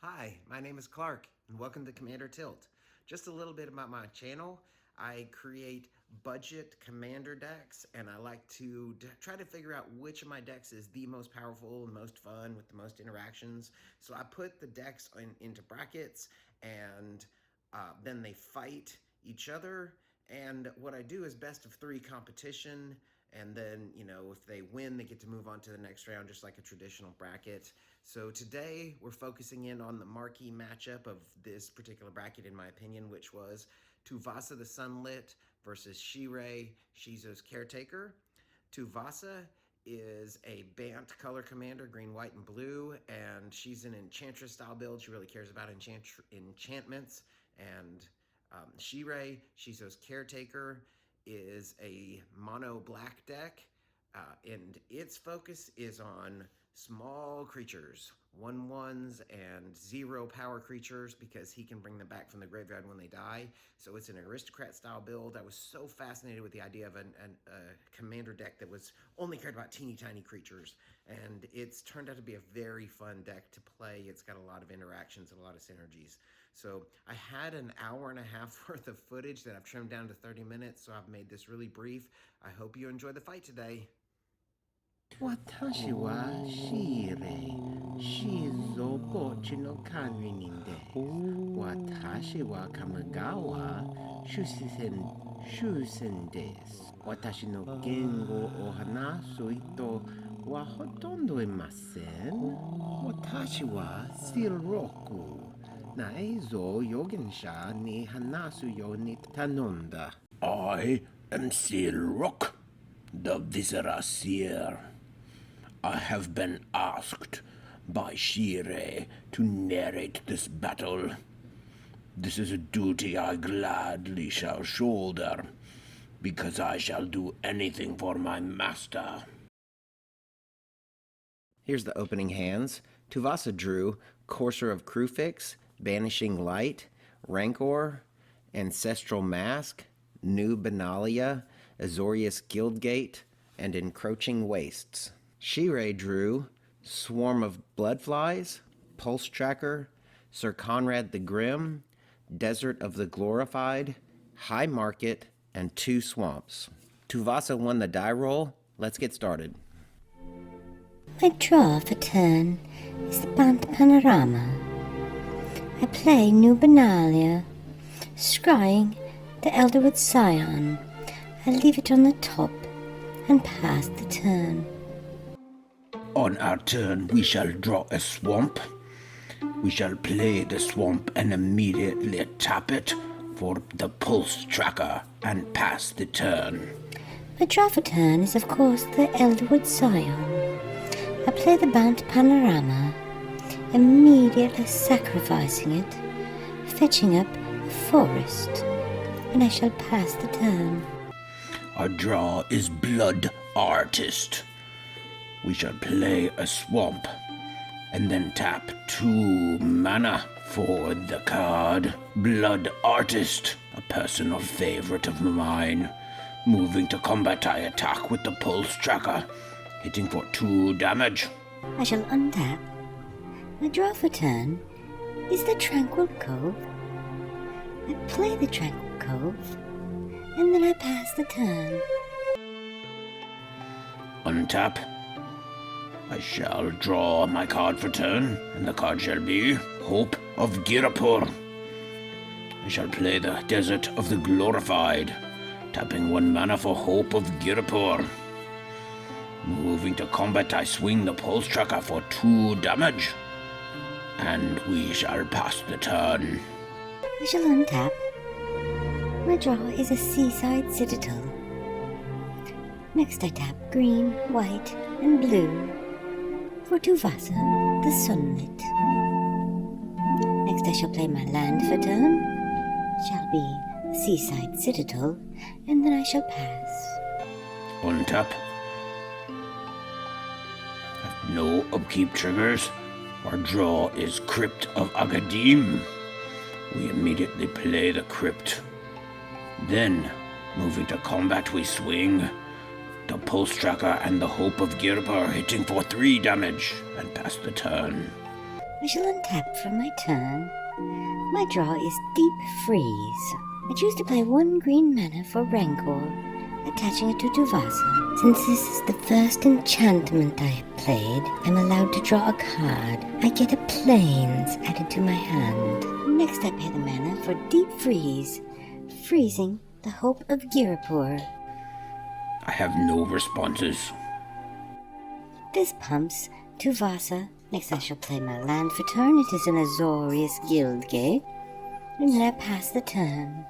Hi, my name is Clark, and welcome to Commander Tilt. Just a little bit about my channel. I create budget commander decks, and I like to try to figure out which of my decks is the most powerful and most fun with the most interactions. So I put the decks into brackets, and then they fight each other. And what I do is best of 3 competition, and then, if they win, they get to move on to the next round, just like a traditional bracket. So today, we're focusing in on the marquee matchup of this particular bracket, in my opinion, which was Tuvasa the Sunlit versus Shirei, Shizo's Caretaker. Tuvasa is a bant color commander, green, white, and blue, and she's an enchantress style build. She really cares about enchantments. And Shirei, Shizo's Caretaker, is a monoblack deck, and its focus is on small creatures, 1/1s and 0 power creatures, because he can bring them back from the graveyard when they die. So it's an aristocrat style build. I was so fascinated with the idea of a commander deck that was only cared about teeny tiny creatures, and it's turned out to be a very fun deck to play. It's got a lot of interactions and a lot of synergies. So I had an hour and a half worth of footage that I've trimmed down to 30 minutes, so I've made this really brief. I hope you enjoy the fight today. 私はシーレイ、シーゾーポチの神人です。私は神川出身です。私の言語を話す人はほとんどいません。私はシルロックな映像預言者に話すように頼んだ。I am Silrock, the Viscera Seer. I have been asked by Shirei to narrate this battle. This is a duty I gladly shall shoulder, because I shall do anything for my master. Here's the opening hands. Tuvasa drew Courser of Crufix, Banishing Light, Rancor, Ancestral Mask, New Benalia, Azorius Guildgate, and Encroaching Wastes. Shirei drew Swarm of Bloodflies, Pulse Tracker, Sir Conrad the Grim, Desert of the Glorified, High Market, and 2 Swamps. Tuvasa won the die roll. Let's get started. My draw for turn is the bant panorama. I play New Benalia, scrying the Elderwood Scion. I leave it on the top and pass the turn. On our turn, we shall draw a swamp. We shall play the swamp and immediately tap it for the pulse tracker and pass the turn. My draw for turn is, of course, the Elderwood Scion. I play the bant panorama, immediately sacrificing it, fetching up a forest, and I shall pass the turn. Our draw is Blood Artist. We shall play a swamp and then tap 2 mana for the card Blood Artist, a personal favorite of mine. Moving to combat, I attack with the Pulse Tracker, hitting for 2 damage. I shall untap. My draw for turn is the Tranquil Cove. I play the Tranquil Cove, and then I pass the turn. Untap. I shall draw my card for turn, and the card shall be Hope of Girapur. I shall play the Desert of the Glorified, tapping 1 mana for Hope of Girapur. Moving to combat, I swing the Pulse Tracker for 2 damage, and we shall pass the turn. I shall untap. My draw is a Seaside Citadel. Next I tap green, white, and blue for Tuvasa the Sunlit. Next I shall play my land for turn. Shall be Seaside Citadel, and then I shall pass. Untap. No upkeep triggers. Our draw is Crypt of Agadim. We immediately play the Crypt. Then, moving to combat, we swing the Pulse Tracker and the Hope of Girapur, hitting for 3 damage and pass the turn. I shall untap for my turn. My draw is Deep Freeze. I choose to play 1 green mana for Rancor, attaching it to Tuvasa. Since this is the first enchantment I have played, I'm allowed to draw a card. I get a Plains added to my hand. Next I pay the mana for Deep Freeze, freezing the Hope of Girapur. I have no responses. This pumps Tuvasa. Next I shall play my land for turn. It is an Azorius Guildgate. And then I pass the turn.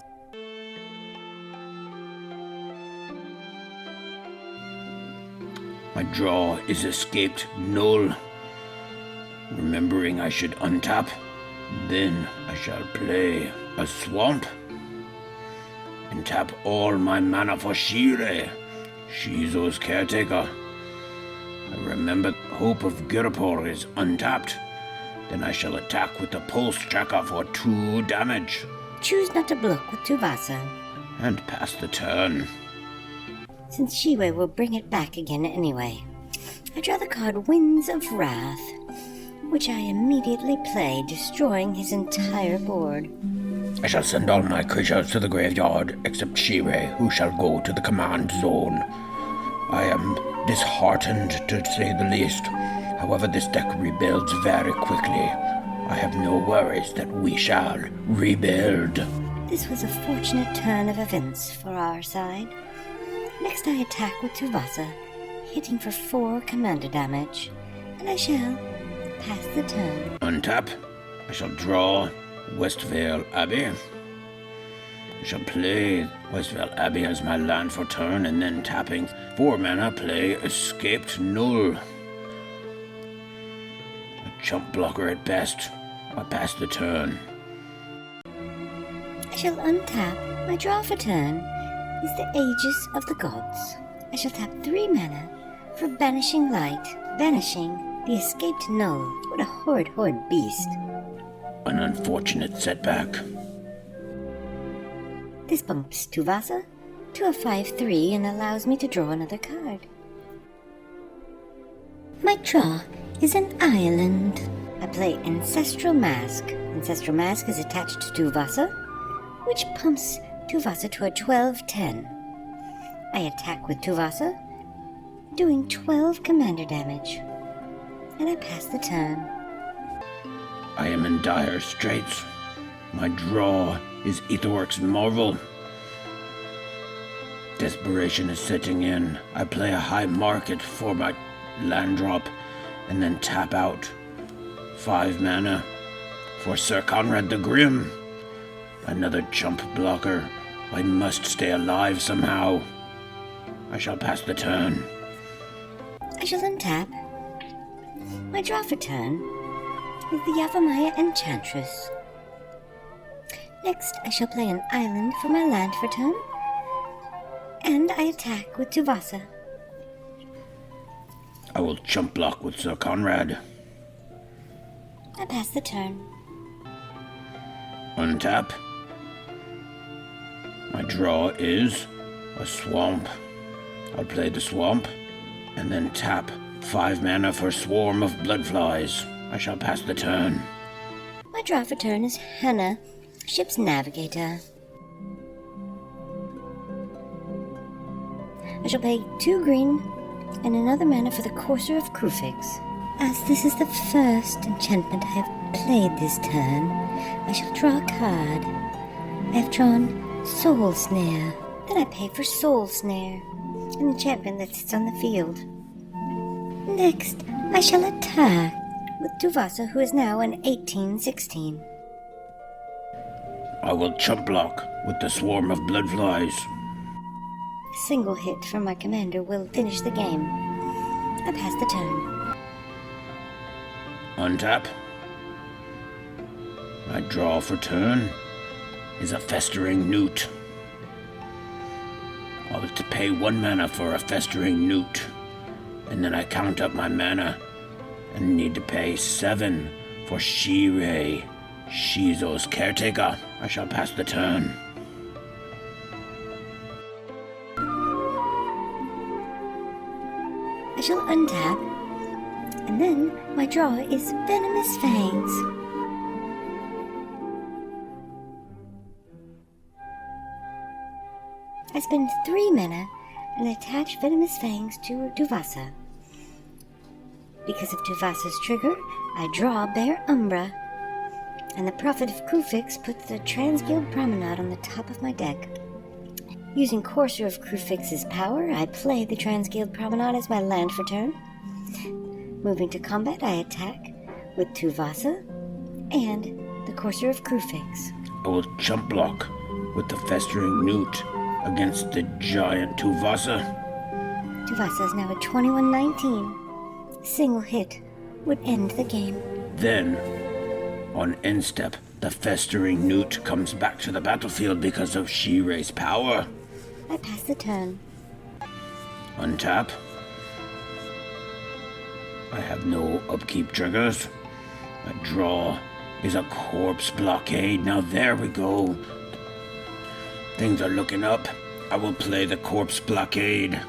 My draw is escaped null. Remembering I should untap, then I shall play a swamp and tap all my mana for Shirei, Shizo's caretaker. I remember Hope of Girapur is untapped. Then I shall attack with the pulse tracker for 2 damage. Choose not to block with Tuvasa, And pass the turn. since Shirei will bring it back again anyway. I draw the card Winds of Wrath, which I immediately play, destroying his entire board. I shall send all my creatures to the graveyard, except Shirei, who shall go to the command zone. I am disheartened, to say the least. However, this deck rebuilds very quickly. I have no worries that we shall rebuild. This was a fortunate turn of events for our side. Next I attack with Tuvasa, hitting for 4 commander damage, and I shall pass the turn. Untap. I shall draw Westvale Abbey. I shall play Westvale Abbey as my land for turn, and then tapping 4 mana, play Escaped Null. A chump blocker at best. I pass the turn. I shall untap. My draw for turn is the Aegis of the Gods. I shall tap 3 mana for Banishing Light, banishing the Escaped Null. What a horrid beast. An unfortunate setback. This bumps Tuvasa to a 5/3 and allows me to draw another card. My draw is an island. I play Ancestral Mask. Ancestral Mask is attached to Tuvasa, which pumps Tuvasa to a 12/10. I attack with Tuvasa, doing 12 commander damage, and I pass the turn. I am in dire straits. My draw is Aetherworks Marvel. Desperation is setting in. I play a high market for my land drop and then tap out 5 mana for Sir Conrad the Grim. Another chump blocker. I must stay alive somehow. I shall pass the turn. I shall untap. My draw for turn is the Yavimaya Enchantress. Next, I shall play an island for my land for turn, and I attack with Tuvasa. I will chump block with Sir Conrad. I pass the turn. Untap. My draw is a swamp. I'll play the swamp and then tap 5 mana for Swarm of Bloodflies. I shall pass the turn. My draw for turn is Hannah, Ship's Navigator. I shall pay 2 green and another mana for the Courser of Krufix. As this is the first enchantment I have played this turn, I shall draw a card. I have drawn Soul Snare. Then I pay for Soul Snare, an enchantment that sits on the field. Next, I shall attack with Tuvasa, who is now an 18/16. I will chump block with the Swarm of Bloodflies. A single hit from my commander will finish the game. I pass the turn. Untap. My draw for turn is a Festering Newt. I will pay 1 mana for a Festering Newt, and then I count up my mana and need to pay 7 for Shirei, Shizo's caretaker. I shall pass the turn. I shall untap, and And then my draw is Venomous Fangs. I spend 3 mana and attach Venomous Fangs to Tuvasa. Because of Tuvasa's trigger, I draw Bear Umbra, and the Prophet of Krufix puts the Transguild Promenade on the top of my deck. Using Courser of Krufix's power, I play the Transguild Promenade as my land for turn. Moving to combat, I attack with Tuvasa and the Courser of Krufix. I will jump block with the Festering Newt against the giant Tuvasa. Tuvasa is now at 21-19. A single hit would end the game. Then, on end step, the Festering Newt comes back to the battlefield because of Shirei's power. I pass the turn. Untap. I have no upkeep triggers. My draw is a Corpse Blockade. Now there we go. Things are looking up. I will play the Corpse Blockade.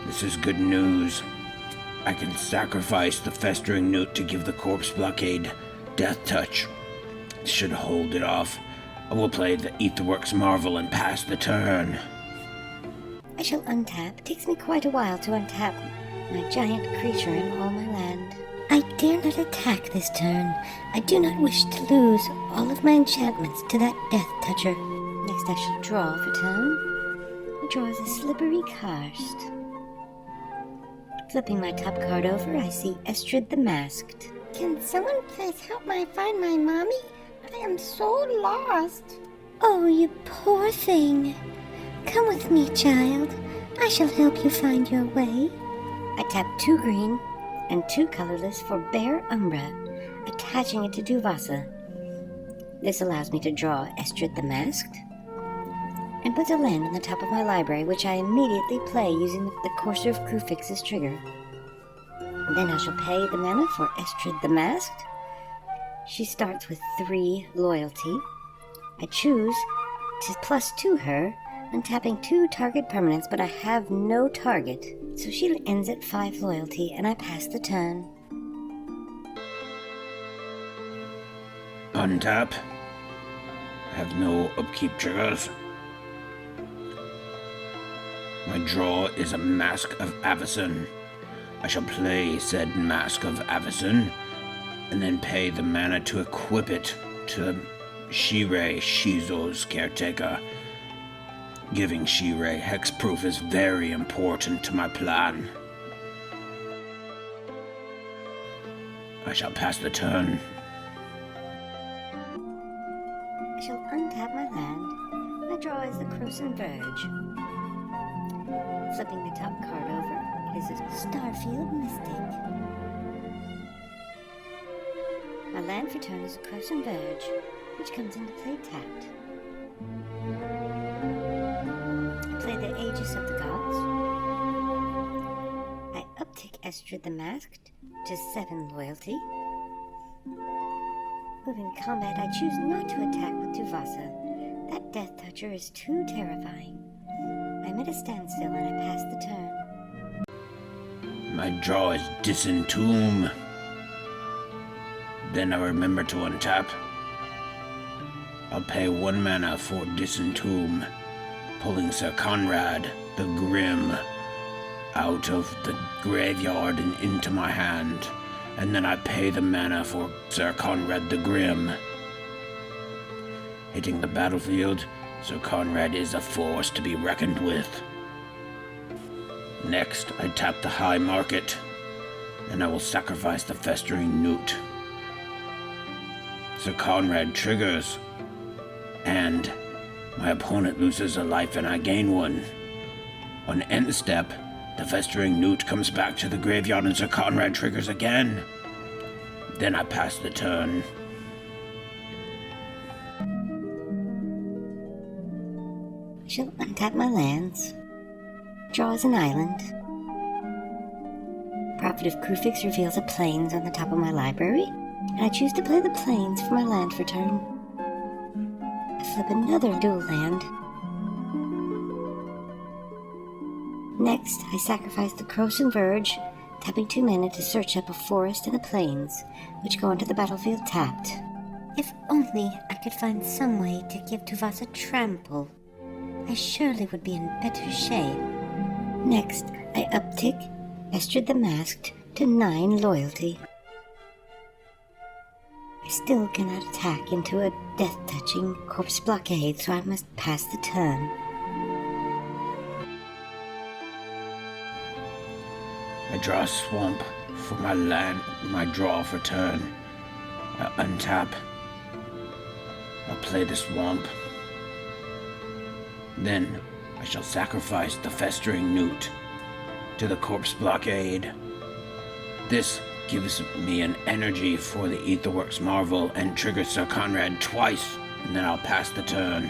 This is good news. I can sacrifice the Festering Newt to give the Corpse Blockade Death Touch. Should hold it off. I will play the Aetherworks Marvel and pass the turn. I shall untap. It takes me quite a while to untap my giant creature in all my land. I dare not attack this turn. I do not wish to lose all of my enchantments to that Death Toucher. Next I shall draw for turn. My draw is a Slippery Karst. Flipping my top card over, I see Estrid the Masked. Can someone please help me find my mommy? I am so lost. Oh, you poor thing. Come with me, child. I shall help you find your way. I tap 2 green and 2 colorless for Bear Umbra, attaching it to Tuvasa. This allows me to draw Estrid the Masked, and puts a land on the top of my library, which I immediately play using the Courser of Krufix's trigger. Then I shall pay the mana for Estrid the Masked. She starts with 3 loyalty. I choose to +2 her, untapping 2 target permanents, but I have no target, so she ends at 5 loyalty, and I pass the turn. Untap. I have no upkeep triggers. My draw is a Mask of Avacyn. I shall play said Mask of Avacyn, and then pay the mana to equip it to Shirei, Shizo's caretaker. Giving Shirei hexproof is very important to my plan. I shall pass the turn. I shall untap my land. My draw is the Croson Verge. Flipping the top card over, it is a Starfield Mystic. My land for turn is a Croson Verge, which comes into play tapped. I play the Aegis of the Gods. I uptick Estrid the Masked to 7 loyalty. Moving to combat, I choose not to attack with Tuvasa. That Death Toucher is too terrifying. I'm at a standstill and I pass the turn. My draw is Disentomb. Then I remember to untap. I'll pay 1 mana for Disentomb, pulling Sir Conrad the Grim out of the graveyard and into my hand. And then I pay the mana for Sir Conrad the Grim. Hitting the battlefield, Sir Conrad is a force to be reckoned with. Next, I tap the High Market, and I will sacrifice the Festering Newt. Sir Conrad triggers, and my opponent loses a life and I gain 1. On end step, the Festering Newt comes back to the graveyard and Sir Conrad triggers again. Then I pass the turn. I shall untap my lands. Draw as an island. Prophet of Krufix reveals a plains on the top of my library, and I choose to play the plains for my land for turn. I flip another dual land. Next, I sacrifice the Croson Verge tapping 2 mana to search up a forest and the plains, which go onto the battlefield tapped. If only I could find some way to give Tuvasa trample, I surely would be in better shape. Next, I uptick Estrid the Masked to 9 loyalty. I still cannot attack into a death-touching corpse blockade, so I must pass the turn. I draw a swamp for my land, my draw for turn. I untap. I'll play the swamp. Then I shall sacrifice the festering newt to the corpse blockade. This gives me an energy for the Aetherworks Marvel and triggers Sir Conrad twice, and then I'll pass the turn.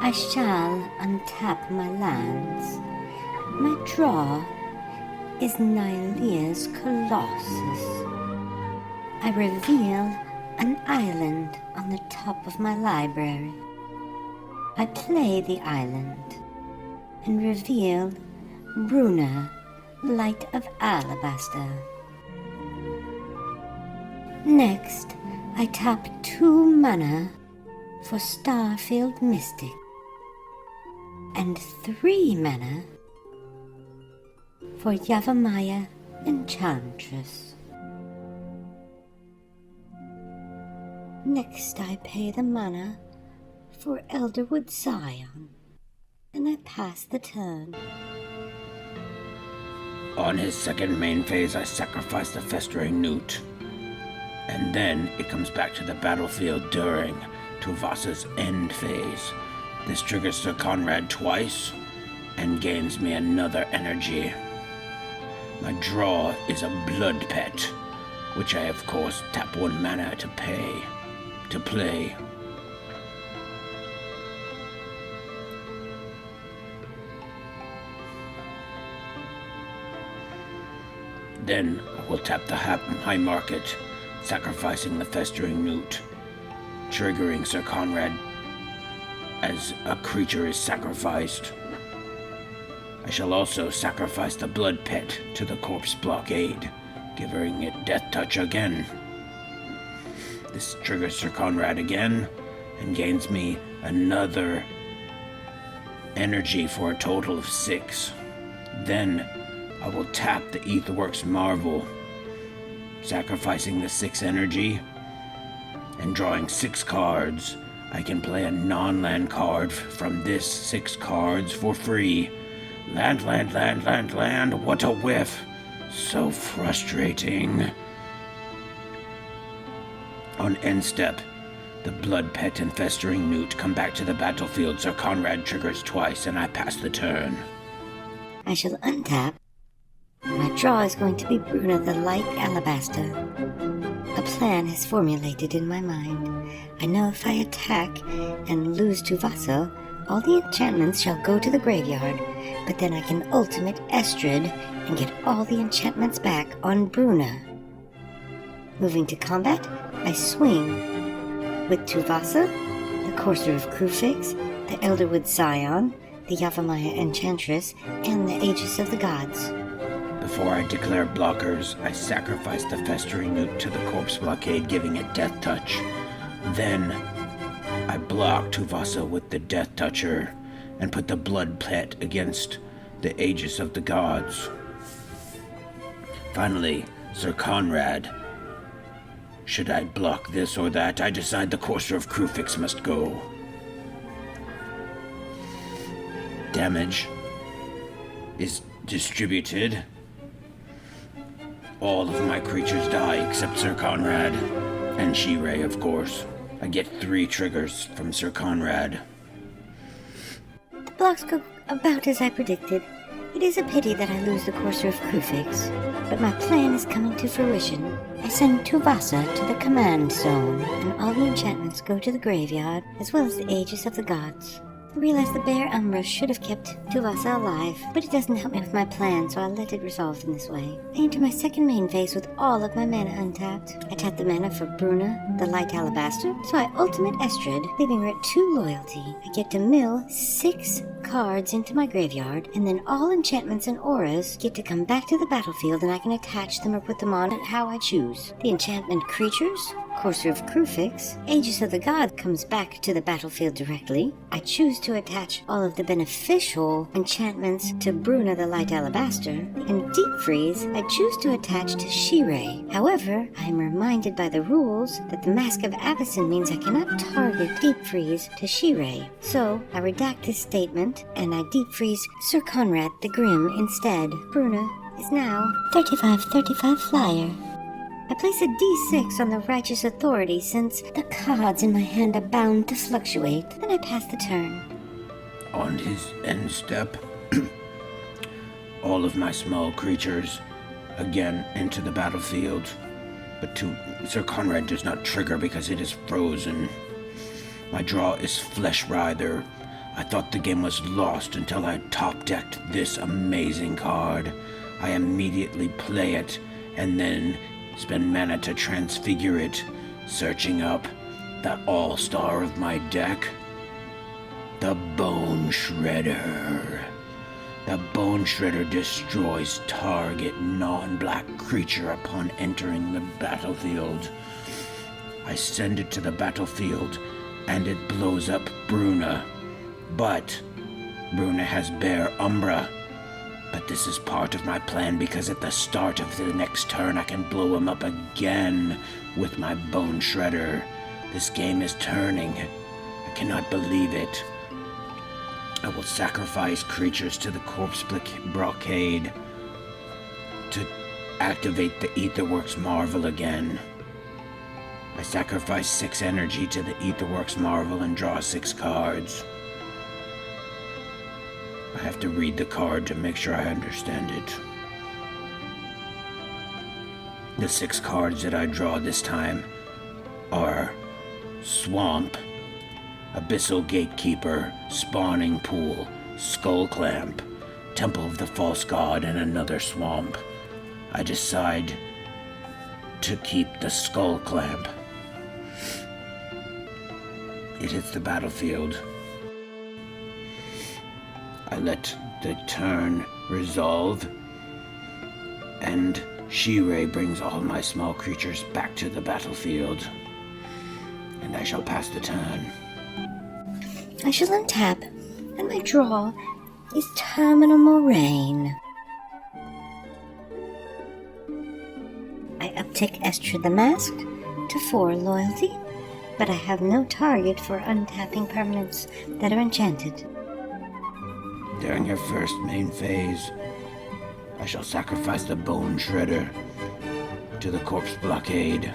I shall untap my lands. My draw is Nylea's Colossus. I reveal an island on the top of my library. I play the island and reveal Bruna, Light of Alabaster. Next, I tap 2 mana for Starfield Mystic and 3 mana for Yavimaya Enchantress. Next, I pay the mana for Elderwood Scion, and I pass the turn. On his second main phase, I sacrifice the festering newt. And then it comes back to the battlefield during Tuvasa's end phase. This triggers Sir Conrad twice and gains me another energy. My draw is a blood pet, which I of course tap 1 mana to play. Then I will tap the High Market, sacrificing the festering newt, triggering Sir Conrad as a creature is sacrificed. I shall also sacrifice the blood pet to the corpse blockade, giving it death touch again. This triggers Sir Conrad again and gains me another energy for a total of 6. Then I will tap the Aetherworks Marvel, sacrificing the 6 energy and drawing 6 cards. I can play a non-land card from this 6 cards for free. Land, what a whiff. So frustrating. On end step, the blood pet and festering newt come back to the battlefield. Sir Conrad triggers twice and I pass the turn. I shall untap. My draw is going to be Bruna the Light Alabaster. A plan is formulated in my mind. I know if I attack and lose Tuvasa, all the enchantments shall go to the graveyard, but then I can ultimate Estrid and get all the enchantments back on Bruna. Moving to combat, I swing with Tuvasa, the Courser of Crufix, the Elderwood Scion, the Yavimaya Enchantress, and the Aegis of the Gods. Before I declare blockers, I sacrifice the festering newt to the corpse blockade, giving it death touch. Then I block Tuvasa with the death toucher and put the blood pet against the Aegis of the Gods. Finally, Sir Conrad. Should I block this or that, I decide the Courser of Crufix must go. Damage is distributed. All of my creatures die except Sir Conrad. And Shirei, of course. I get 3 triggers from Sir Conrad. The blocks go about as I predicted. It is a pity that I lose the Courser of Crufix, but my plan is coming to fruition. I send Tuvasa to the command zone, and all the enchantments go to the graveyard, as well as the Aegis of the Gods. I realize the Bear Umbra should have kept Tuvasa alive, but it doesn't help me with my plan, so I'll let it resolve in this way. I enter my second main phase with all of my mana untapped. I tap the mana for Bruna, the light Alabaster, so I ultimate Estrid, leaving her at 2 loyalty. I get to mill 6 cards into my graveyard, and then all enchantments and auras get to come back to the battlefield, and I can attach them or put them on how I choose. The enchantment creatures, Courser of Crufix, Aegis of the God comes back to the battlefield directly. I choose to attach all of the beneficial enchantments to Bruna the Light Alabaster, and Deep Freeze I choose to attach to Shirei. However, I am reminded by the rules that the Mask of Avacyn means I cannot target Deep Freeze to Shirei. So, I redact this statement, and I Deep Freeze Sir Conrad the Grim instead. Bruna is now 35/35 flyer. I place a d6 on the Righteous Authority since the cards in my hand are bound to fluctuate. Then I pass the turn. On his end step, all of my small creatures again into the battlefield. But Sir Conrad does not trigger because it is frozen. My draw is Flesh Writher. I thought the game was lost until I top-decked this amazing card. I immediately play it and then spend mana to transfigure it, searching up the all-star of my deck, the Bone Shredder. The Bone Shredder destroys target non-black creature upon entering the battlefield. I send it to the battlefield, and it blows up Bruna. But Bruna has Bear Umbra. But this is part of my plan because at the start of the next turn I can blow him up again with my Bone Shredder. This game is turning. I cannot believe it. I will sacrifice creatures to the Corpse Blockade to activate the Aetherworks Marvel again. I sacrifice 6 energy to the Aetherworks Marvel and draw 6 cards. I have to read the card to make sure I understand it. The 6 cards that I draw this time are Swamp, Abyssal Gatekeeper, Spawning Pool, Skull Clamp, Temple of the False God, and another Swamp. I decide to keep the Skull Clamp. It hits the battlefield. I let the turn resolve, and Shirei brings all my small creatures back to the battlefield, and I shall pass the turn. I shall untap, and my draw is Terminal Moraine. I uptick Estrid the Masked to 4 loyalty, but I have no target for untapping permanents that are enchanted. During your first main phase, I shall sacrifice the Bone Shredder to the Corpse Blockade.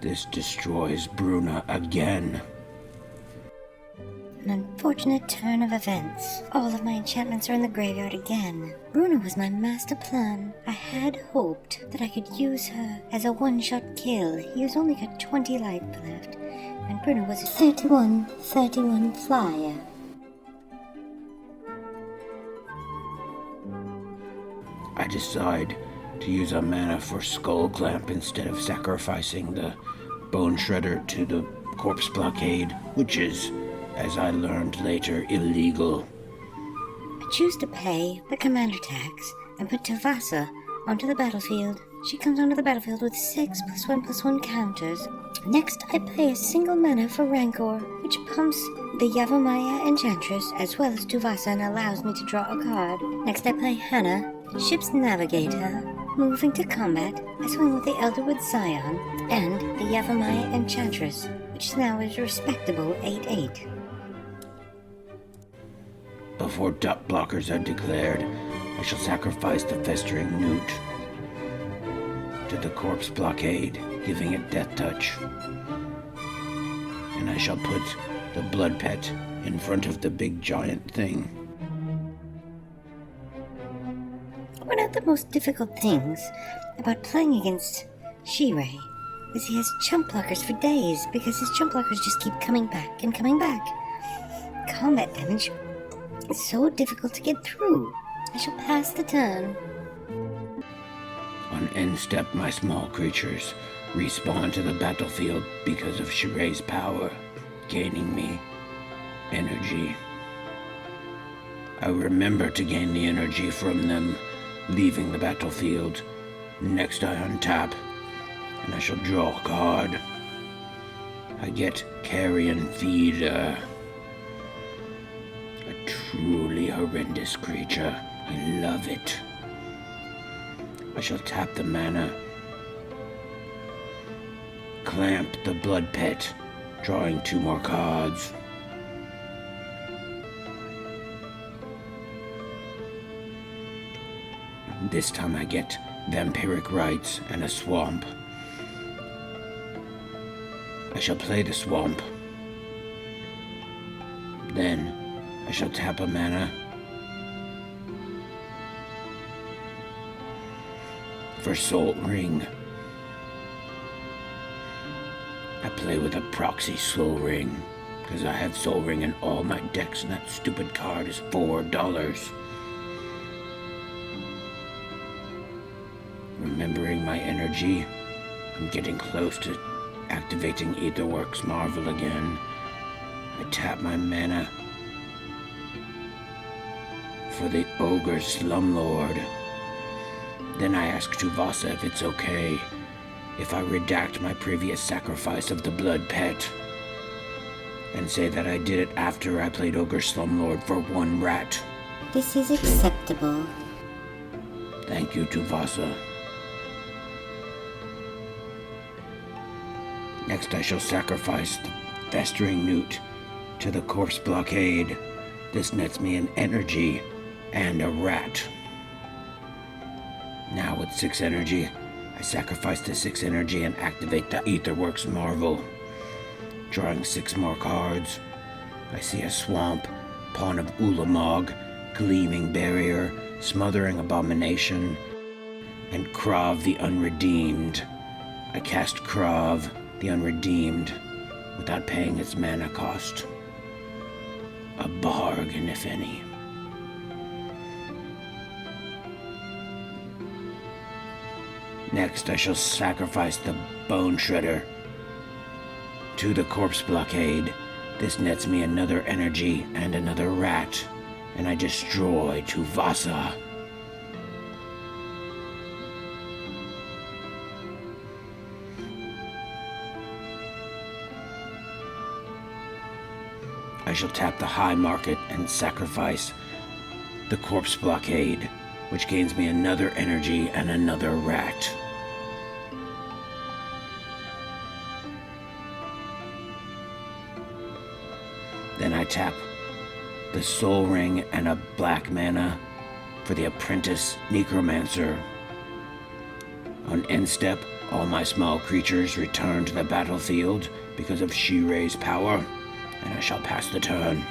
This destroys Bruna again. An unfortunate turn of events. All of my enchantments are in the graveyard again. Bruna was my master plan. I had hoped that I could use her as a one-shot kill. He has only got 20 life left, and Bruna was a 31/31 flyer. I decide to use a mana for Skull Clamp instead of sacrificing the Bone Shredder to the Corpse Blockade, which is, as I learned later, illegal. I choose to pay the commander tax and put Tuvasa onto the battlefield. She comes onto the battlefield with 6 +1/+1 counters. Next, I pay a single mana for Rancor, which pumps the Yavimaya Enchantress as well as Tuvasa and allows me to draw a card. Next, I play Hannah, Ship's Navigator. Moving to combat, I swing with the Elderwood Scion and the Yavimaya Enchantress, which now is respectable 8/8. Before dot blockers are declared, I shall sacrifice the Festering Newt to the Corpse Blockade, giving it Death Touch. And I shall put the Blood Pet in front of the big giant thing. One of the most difficult things about playing against Shirei is he has chump blockers for days because his chump blockers just keep coming back and coming back. Combat damage is so difficult to get through. I shall pass the turn. On end step, my small creatures respawn to the battlefield because of Shirei's power, gaining me energy. I remember to gain the energy from them leaving the battlefield. Next I untap, and I shall draw a card. I get Carrion Feeder. A truly horrendous creature. I love it. I shall tap the mana. Clamp the Blood Pet, drawing 2 more cards. This time I get Vampiric Rites and a Swamp. I shall play the Swamp. Then I shall tap a mana for Soul Ring. I play with a proxy Soul Ring because I have Soul Ring in all my decks, and that stupid card is $4. Remembering my energy, I'm getting close to activating Aetherworks Marvel again. I tap my mana for the Ogre Slumlord. Then I ask Tuvasa if it's okay if I redact my previous sacrifice of the Blood Pet and say that I did it after I played Ogre Slumlord for 1 rat. This is acceptable. Thank you, Tuvasa. Next I shall sacrifice the Festering Newt to the Corpse Blockade. This nets me an energy and a rat. Now with 6 energy, I sacrifice the 6 energy and activate the Aetherworks Marvel. Drawing 6 more cards, I see a Swamp, Pawn of Ulamog, Gleaming Barrier, Smothering Abomination, and Krav the Unredeemed. I cast Krav the Unredeemed without paying its mana cost. A bargain, if any. Next, I shall sacrifice the Bone Shredder to the Corpse Blockade. This nets me another energy and another rat, and I destroy Tuvasa. I shall tap the High Market and sacrifice the Corpse Blockade, which gains me another energy and another rat. Then I tap the Soul Ring and a black mana for the Apprentice Necromancer. On end step, all my small creatures return to the battlefield because of Shirei's power, and I shall pass the turn.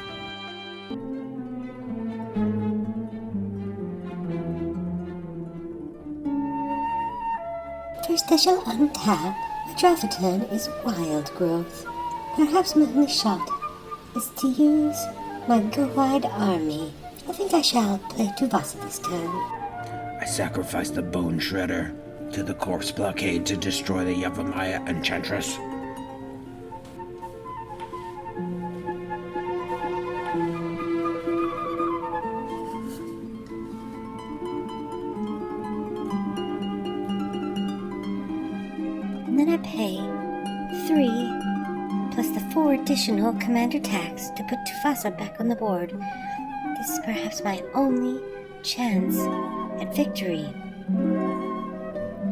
First I shall untap. A draw for turn is Wild Growth. Perhaps my only shot is to use my Go-Wide Army. I think I shall play Tuvasa this turn. I sacrifice the Bone Shredder to the Corpse Blockade to destroy the Yavimaya Enchantress. And then I pay 3 plus the 4 additional commander tax to put Tuvasa back on the board. This is perhaps my only chance at victory.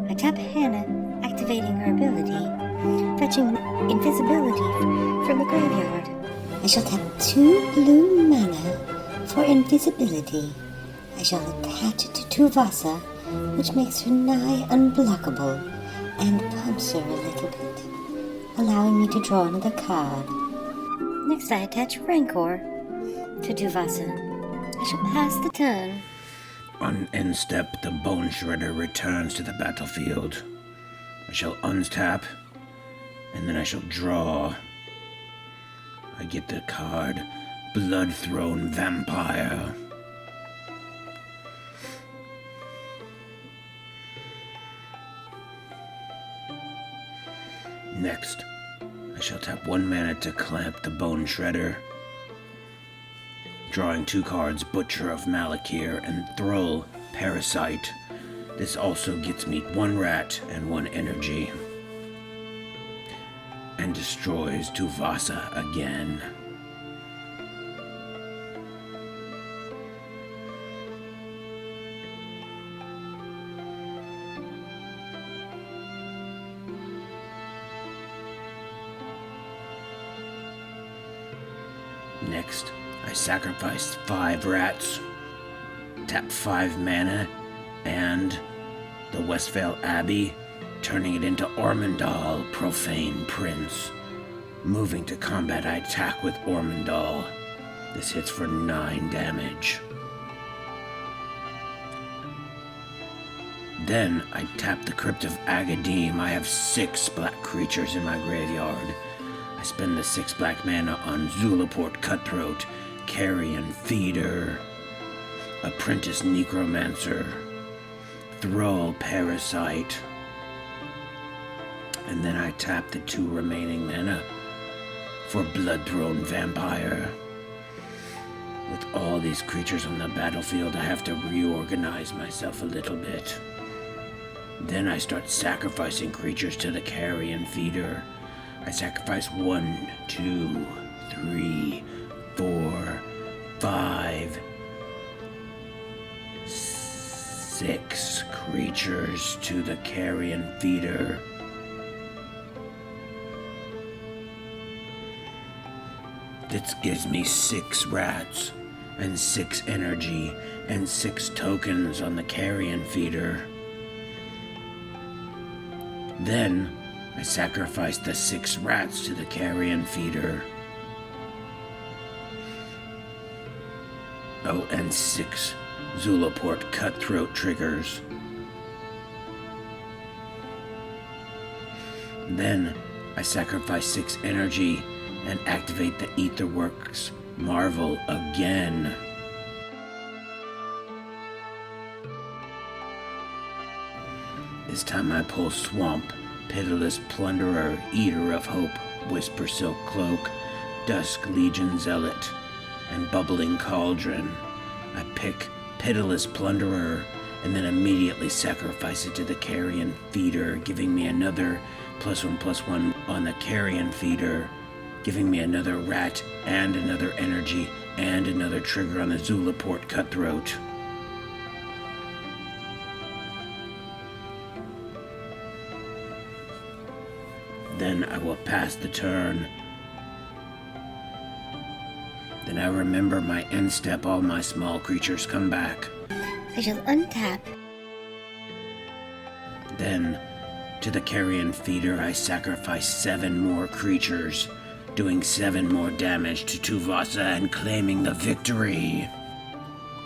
I tap Hannah, activating her ability, fetching invisibility from the graveyard. I shall tap 2 blue mana for invisibility. I shall attach it to Tuvasa, which makes her nigh unblockable, and pumps her a little bit, allowing me to draw another card. Next I attach Rancor to Tuvasa. I shall pass the turn. On end step, the Bone Shredder returns to the battlefield. I shall untap and then I shall draw. I get the card Blood-Thrown Vampire. Next, I shall tap 1 mana to clamp the Bone Shredder, drawing 2 cards, Butcher of Malakir and Thrall Parasite. This also gets me 1 rat and 1 energy, and destroys Tuvasa again. Next, I sacrifice 5 rats, tap 5 mana, and the Westvale Abbey, turning it into Ormondal, Profane Prince. Moving to combat, I attack with Ormondal. This hits for 9 damage. Then I tap the Crypt of Agadim. I have 6 black creatures in my graveyard. I spend the 6 black mana on Zulaport Cutthroat, Carrion Feeder, Apprentice Necromancer, Thrall Parasite, and then I tap the 2 remaining mana for Blood-Thrown Vampire. With all these creatures on the battlefield, I have to reorganize myself a little bit. Then I start sacrificing creatures to the Carrion Feeder. I sacrifice 1, 2, 3, 4, 5, 6 creatures to the Carrion Feeder. This gives me 6 rats and 6 energy and 6 tokens on the Carrion Feeder. Then I sacrifice the 6 rats to the Carrion Feeder. Oh, and 6 Zulaport Cutthroat triggers. Then I sacrifice 6 energy and activate the Aetherworks Marvel again. This time I pull Swamp, Pitiless Plunderer, Eater of Hope, Whisper Silk Cloak, Dusk Legion Zealot, and Bubbling Cauldron. I pick Pitiless Plunderer and then immediately sacrifice it to the Carrion Feeder, giving me another +1/+1 on the Carrion Feeder, giving me another rat and another energy and another trigger on the Zulaport Cutthroat. Then I will pass the turn. Then I remember my end step, all my small creatures come back. I shall untap. Then, to the Carrion Feeder, I sacrifice 7 more creatures, doing 7 more damage to Tuvasa and claiming the victory.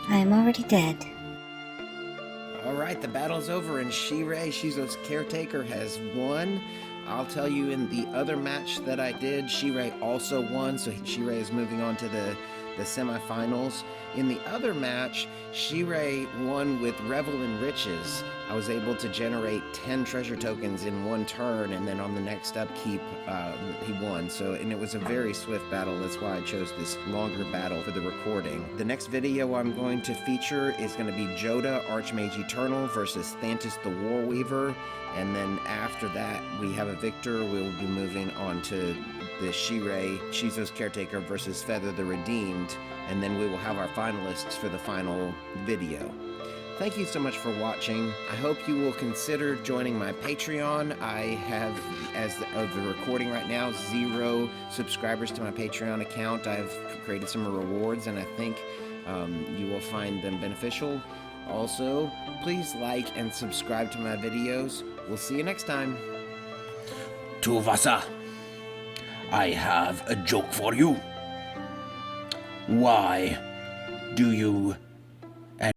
I am already dead. Alright, the battle's over and Shirei, Shizo's caretaker, has won. I'll tell you, in the other match that I did, Shirei also won, so Shirei is moving on to the semifinals. In the other match, Shirei won with Revel in Riches. I was able to generate 10 treasure tokens in 1 turn, and then on the next upkeep, he won. And it was a very swift battle. That's why I chose this longer battle for the recording. The next video I'm going to feature is going to be Joda, Archmage Eternal, versus Thantis the Warweaver. And then after that, we have a victor. We'll be moving on to the Shirei, Shizo's caretaker, versus Feather the Redeemed. And then we will have our finalists for the final video. Thank you so much for watching. I hope you will consider joining my Patreon. I have, as of the recording right now, 0 subscribers to my Patreon account. I've created some rewards, and I think you will find them beneficial. Also, please like and subscribe to my videos. We'll see you next time. Tuvasa, I have a joke for you. Why do you